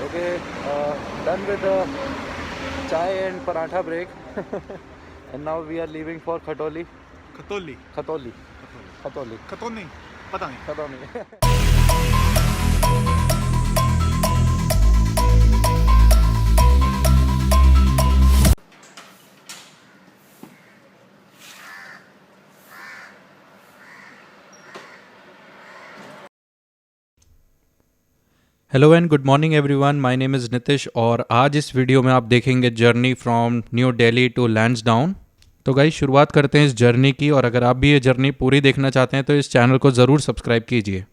Okay, done with the chai and paratha break. And now we are leaving for Khatoli. Khatauli Khatoli. Khatauli Khatoli. खतौल नहीं पता नहीं Khatoli. Hello and good morning everyone, my name is Nitish और आज इस video में आप देखेंगे journey from New Delhi to Lansdowne. तो गाइस शुरुआत करते हैं इस जर्नी की, और अगर आप भी ये जर्नी पूरी देखना चाहते हैं तो इस चैनल को ज़रूर सब्सक्राइब कीजिए।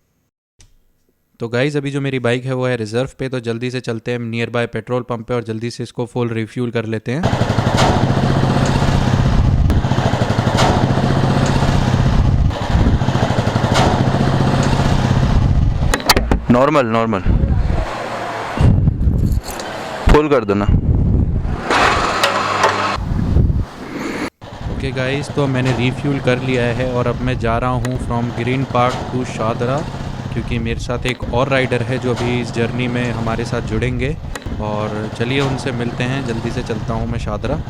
तो गाइस अभी जो मेरी बाइक है वो है रिज़र्व पे, तो जल्दी से चलते हैं नियर बाय पेट्रोल पंप पे और जल्दी से इसको फुल रिफ्यूल कर लेते हैं। नॉर्मल फुल कर देना। ओके गाइस, तो मैंने रिफ्यूल कर लिया है और अब मैं जा रहा हूँ फ्रॉम ग्रीन पार्क टू शादरा, क्योंकि मेरे साथ एक और राइडर है जो अभी इस जर्नी में हमारे साथ जुड़ेंगे। और चलिए उनसे मिलते हैं, जल्दी से चलता हूँ मैं शादरा।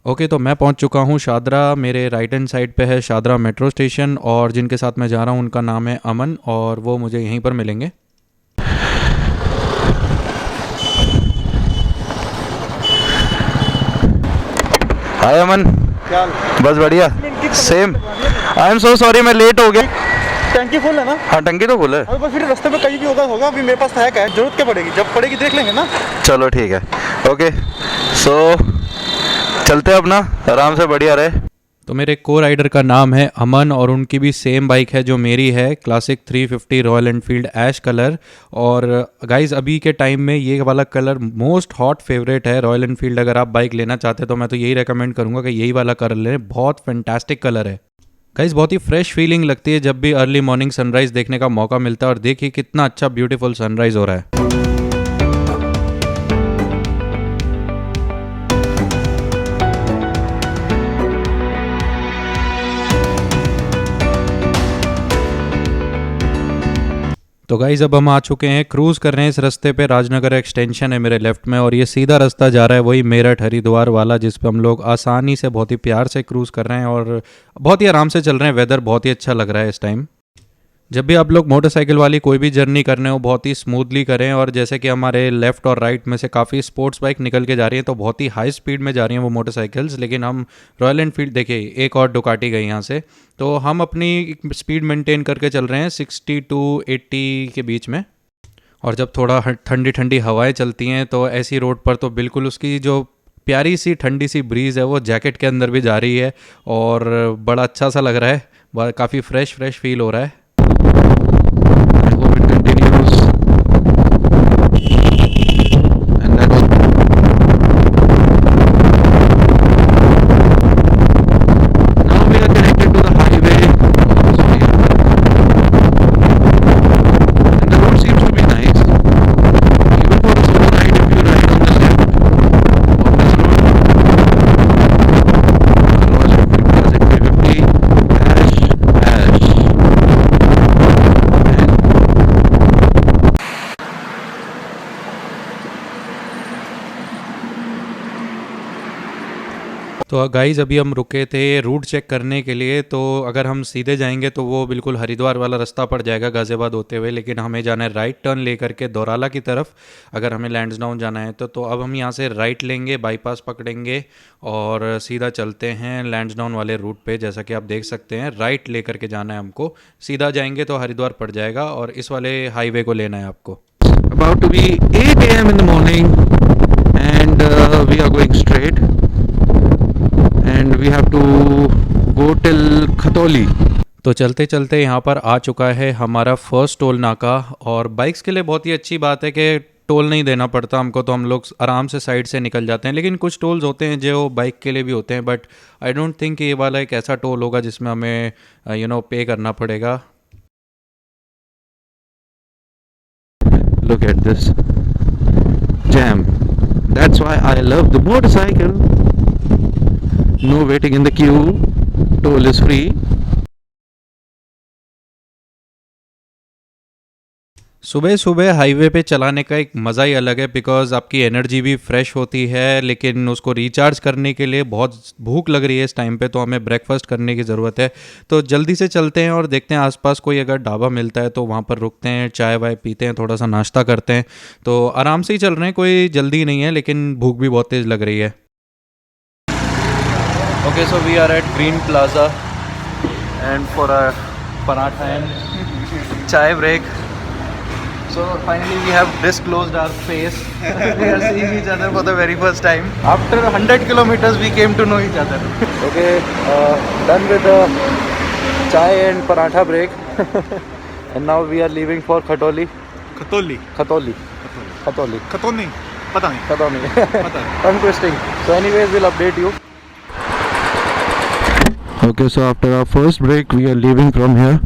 ओके, तो मैं पहुंच चुका हूं शादरा। मेरे राइट हैंड साइड पे है शादरा मेट्रो स्टेशन, और जिनके साथ मैं जा रहा हूं उनका नाम है अमन, और वो मुझे यहीं पर मिलेंगे। हाय अमन। क्या बस बढ़िया, same. I am so sorry, मैं लेट हो गया। टंकी फुल है ना? हाँ, टंकी तो फुल है। अभी बस फिर रास्ते में कहीं भी होगा अभी मेरे पास है क्या, जरूरत क्या पड़ेगी, जब पड़ेगी देख लेंगे ना। चलो ठीक है, ओके। सो चलते हैं अपना, आराम से, बढ़िया रहे। तो मेरे को राइडर का नाम है अमन, और उनकी भी सेम बाइक है जो मेरी है, classic 350 Royal Enfield ash colour. और गाइज अभी के टाइम में ये वाला कलर मोस्ट हॉट फेवरेट है रॉयल एनफील्ड। अगर आप बाइक लेना चाहते हैं तो मैं तो यही रेकमेंड करूंगा कि यही वाला कलर लें, बहुत फैंटास्टिक कलर है। गाइज बहुत ही फ्रेश फीलिंग लगती है जब भी अर्ली मॉर्निंग सनराइज़ देखने का मौका मिलता है, और देखिए कितना अच्छा ब्यूटीफुल सनराइज़ हो रहा है। तो गाइज़ अब हम आ चुके हैं, क्रूज़ कर रहे हैं इस रास्ते पे। राजनगर एक्सटेंशन है मेरे लेफ़्ट में, और ये सीधा रास्ता जा रहा है वही मेरठ हरिद्वार वाला, जिस पे हम लोग आसानी से बहुत ही प्यार से क्रूज़ कर रहे हैं और बहुत ही आराम से चल रहे हैं। वेदर बहुत ही अच्छा लग रहा है इस टाइम। जब भी आप लोग मोटरसाइकिल वाली कोई भी जर्नी करने हो बहुत ही स्मूथली करें, और जैसे कि हमारे लेफ़्ट और राइट में से काफ़ी स्पोर्ट्स बाइक निकल के जा रही हैं, तो बहुत ही हाई स्पीड में जा रही हैं वो मोटरसाइकिल्स, लेकिन हम रॉयल एनफील्ड, देखिए एक और डुकाटी गई यहाँ से, तो हम अपनी स्पीड मेंटेन करके चल रहे हैं 60 टू 80 के बीच में। और जब थोड़ा ठंडी ठंडी हवाएं चलती हैं तो ऐसी रोड पर तो बिल्कुल उसकी जो प्यारी सी ठंडी सी ब्रीज़ है वो जैकेट के अंदर भी जा रही है, और बड़ा अच्छा सा लग रहा है, काफ़ी फ्रेश फील हो रहा है। तो गाइज़ अभी हम रुके थे रूट चेक करने के लिए, तो अगर हम सीधे जाएंगे तो वो बिल्कुल हरिद्वार वाला रास्ता पड़ जाएगा गाज़ियाबाद होते हुए, लेकिन हमें जाना है राइट टर्न लेकर के दौराला की तरफ अगर हमें लैंसडाउन जाना है तो अब हम यहाँ से राइट लेंगे, बाईपास पकड़ेंगे और सीधा चलते हैं लैंसडाउन वाले रूट पे। जैसा कि आप देख सकते हैं राइट लेकर के जाना है हमको, सीधा जाएंगे तो हरिद्वार पड़ जाएगा और इस वाले हाईवे को लेना है आपको। About to be 8 a.m. in the morning and we are going straight and we have to go till Khatoli. तो चलते चलते यहाँ पर आ चुका है हमारा फर्स्ट टोल नाका। और बाइक्स के लिए बहुत ही अच्छी बात है कि टोल नहीं देना पड़ता हमको, तो हम लोग आराम से साइड से निकल जाते हैं। लेकिन कुछ टोल्स होते हैं जो बाइक के लिए भी होते हैं, बट आई डोंट थिंक ये वाला एक ऐसा टोल होगा जिसमें हमें पे करना पड़ेगा। Look at this jam. That's why I love the motorcycle. No waiting in the queue. Toll is free. सुबह सुबह हाईवे पे चलाने का एक मज़ा ही अलग है, बिकॉज़ आपकी एनर्जी भी फ्रेश होती है, लेकिन उसको रिचार्ज करने के लिए बहुत भूख लग रही है इस टाइम पे, तो हमें ब्रेकफास्ट करने की ज़रूरत है। तो जल्दी से चलते हैं और देखते हैं आसपास कोई अगर ढाबा मिलता है तो वहाँ पर रुकते हैं, चाय वाय पीते हैं, थोड़ा सा नाश्ता करते हैं। तो आराम से ही चल रहे हैं, कोई जल्दी नहीं है, लेकिन भूख भी बहुत तेज़ लग रही है। Okay, so we are at Green Plaza and for a paratha and chai break. So finally we have disclosed our face. We are seeing each other for the very first time. After 100 kilometers we came to know each other. Okay, done with the chai and paratha break. And now we are leaving for Khatoli. Khatauli Khatoli. Khatauli खतौनी पता नहीं Khatoli. पता नहीं Tongue twisting. So anyways we'll update you. Okay, so after our first break we are leaving from here.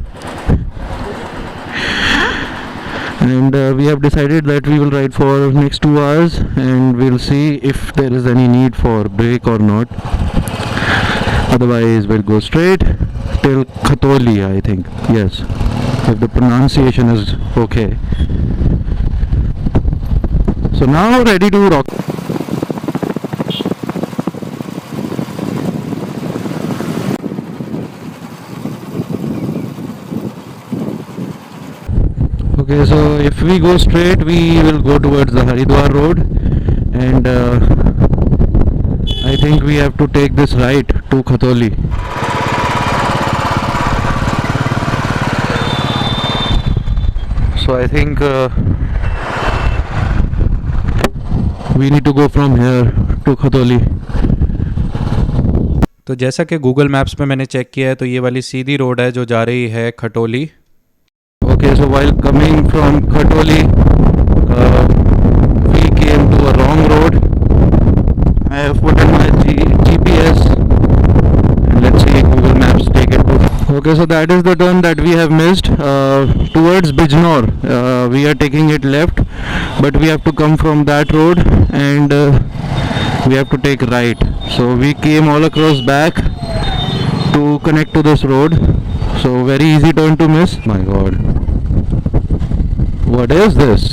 And we have decided that we will ride for next 2 hours and we'll see if there is any need for break or not. Otherwise we'll go straight till Khatoli, I think. Yes, if the pronunciation is okay. So now ready to rock. Okay, so if we go straight we will go towards the Haridwar road, and I think we have to take this right to Khatoli. So I think we need to go from here to Khatoli. तो जैसा कि Google maps पे मैंने check किया है, तो ये वाली सीधी रोड है जो जा रही है खटोली। Okay, so while coming from Khatoli, we came to a wrong road. I have put in my GPS and let's see Google Maps take it to. Okay, so that is the turn that we have missed towards Bijnor. We are taking it left, but we have to come from that road and we have to take right. So we came all across back to connect to this road. So very easy turn to miss. My God. What is this?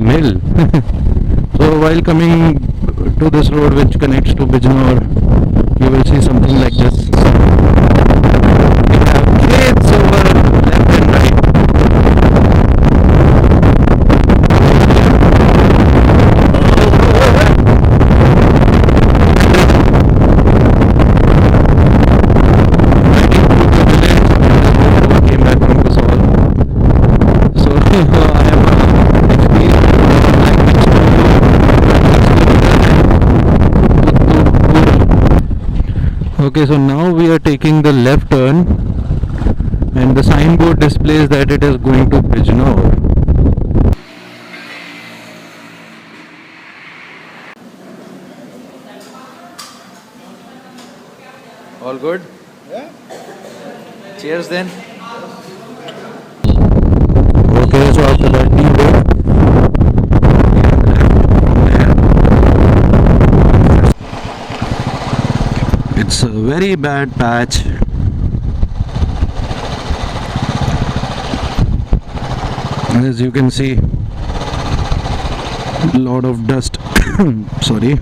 Mill. So while coming to this road which connects to Bijnor, you will see something like this. We have gates over left and right. Came back from Kasol. So I am Okay, so now we are taking the left turn and the signboard displays that it is going to Bijnor. All good? Yeah. Cheers then. Okay, so after that we go. It's a very bad patch. As you can see, lot of dust. Sorry.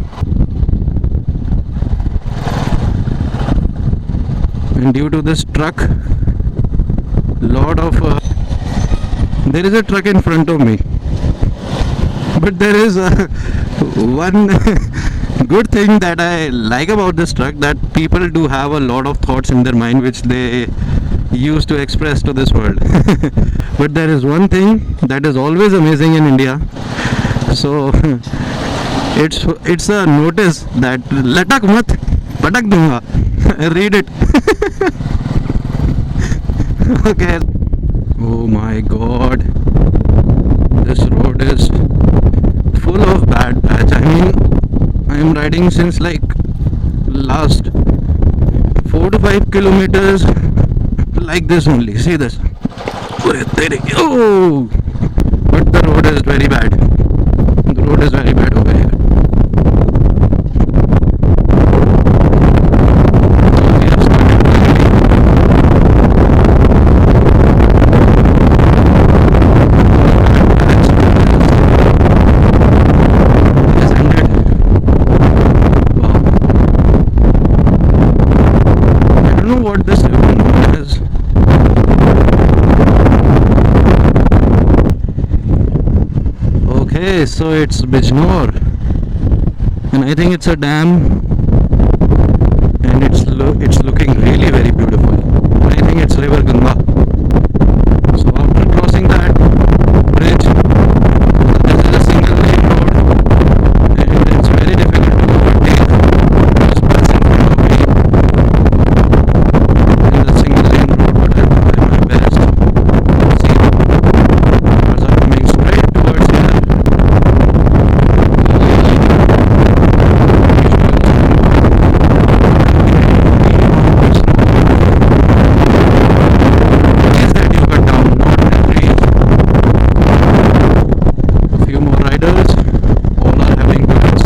And due to this truck, lot of there is a truck in front of me, but there is one good thing that I like about this truck, that people do have a lot of thoughts in their mind which they use to express to this world. But there is one thing that is always amazing in India. So it's a notice that latak mat patak dunga. Read it. Okay. Oh my god. This road is full of bad patch. I mean, I am riding since like last 4 to 5 kilometers like this only. See this. Oh! But the road is very bad. The road is very bad over here. We have started has ended. Wow. I don't know what this river known as. Okay, so it's Bijnor, and I think it's a dam, and it's looking really very beautiful. And I think it's River Ganga. So after crossing that bridge, this is a single lane road, and it's very difficult to overtake. Just passing in front of me in the single lane road, but I'm embarrassed. See, cars are coming straight towards here. Trees that you cut down, not the trees. Few more riders, all are having plans.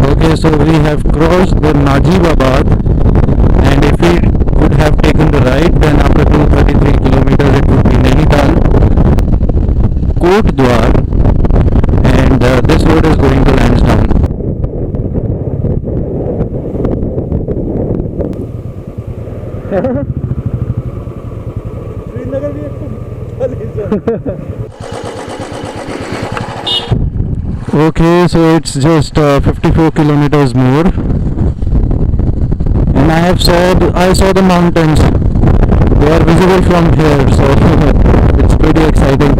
Okay, so we have crossed the Najibabad, and if we could have taken the right, then after 233 kilometers it would be Nainital, Kotdwar, and this road is going to Lansdowne. Srinagar भी एक Okay, so it's just 54 kilometers more, and I saw the mountains. They are visible from here, so it's pretty exciting.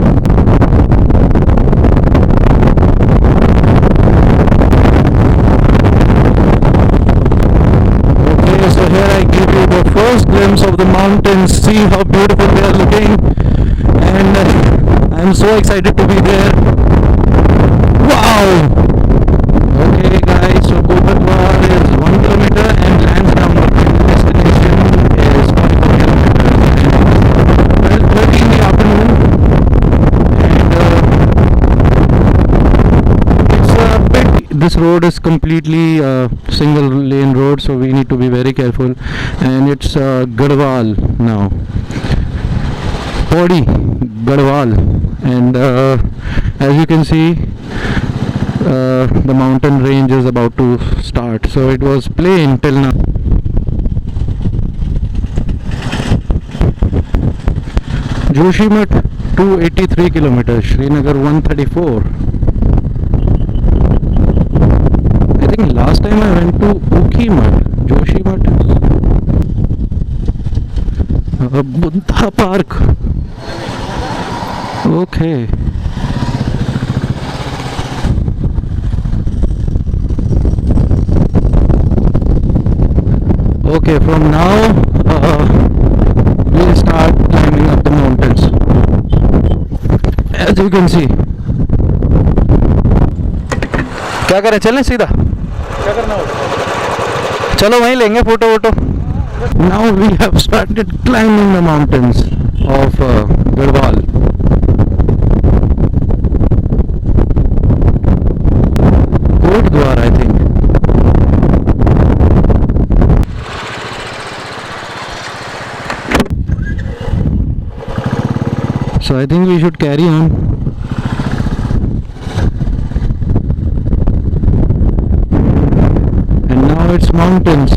Okay, so here I give you the first glimpse of the mountains. See how beautiful they are looking, and I'm so excited to be there. Wow! Okay guys, so Kotdwar is 1 kilometer and Lansdowne, our final destination, is 44 kilometers. And it's 12:30 in the afternoon, and it's a bit. This road is completely single lane road, so we need to be very careful. And it's Garhwal now. Pauri, Garhwal, and as you can see, the mountain range is about to start. So it was plain till now. Joshimath 283 kilometers, Srinagar 134. I think last time I went to Ukhimath, Joshimath, Buddha Park. Okay. Okay, from now we'll start climbing up the mountains. As you can see. क्या करें, चलें सीधा? क्या करना होगा? चलो वहीं लेंगे फोटो वोटो. Now we have started climbing the mountains of Garhwal. Kotdwar, I think. So I think we should carry on. And now it's mountains.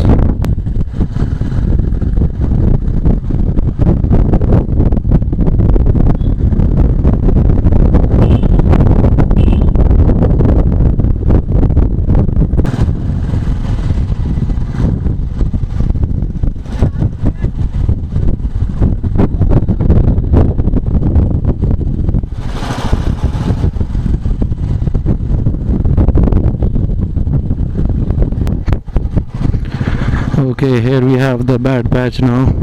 Okay, here we have the bad patch now.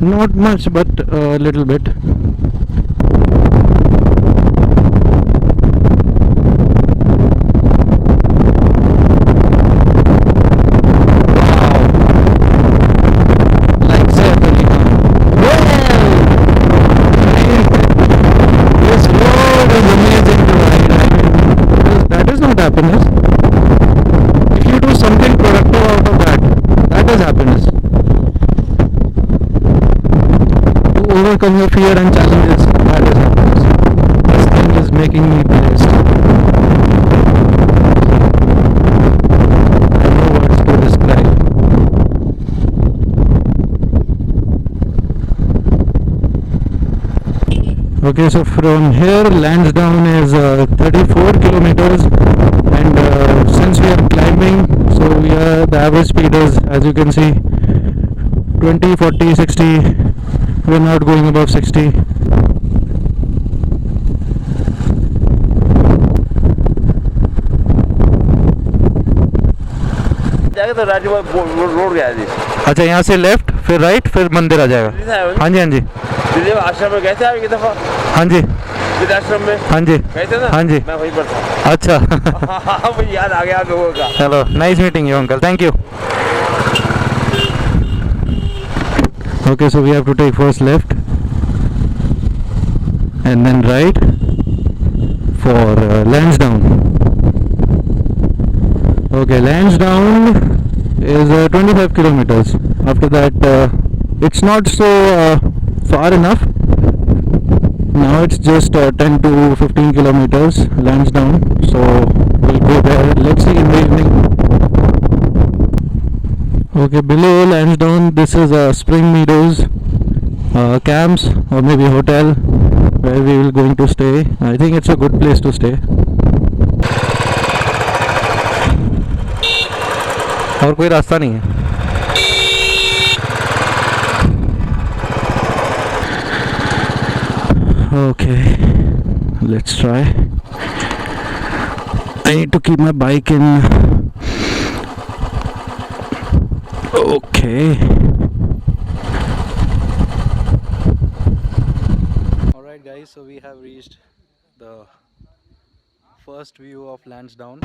Not much, but a little bit. Like Saif Ali Khan. This road is amazing to ride. I mean, that is not happiness. If you do something productive out of that is happiness. To overcome your fear and challenges, that is happiness. This thing is making me blessed. I have no words to describe. Okay, so from here Lansdowne is 34 kilometers, and since we are climbing, so the average speed is, as you can see, 20, 40, 60. We're not going above 60. जाएगा तो Raju road गया जी। अच्छा, यहाँ से left, फिर right, फिर मंदिर आ जाएगा। हाँ जी, हाँ जी, दिल्ली आश्रम में गए थे आप एक दफा? हाँ जी, आश्रम में हाँ जी, गए थे ना? हाँ जी। मैं वहीं पर था। अच्छा। हाँ, मुझे याद आ गया आप लोगों का। चलो, nice meeting you uncle, thank you. Okay, so we have to take first left and then right for Lansdowne. Okay, Lansdowne is 25 kilometers. After that, it's not so far enough. Now it's just 10 to 15 kilometers Lansdowne. So we'll go there. Let's see in the evening. Okay, below Lansdowne, this is Spring Meadows camps, or maybe hotel, where we will going to stay. I think it's a good place to stay. और कोई रास्ता नहीं है। Okay, let's try. I need to keep my bike in. Okay. Alright guys, so we have reached the first view of Lansdowne.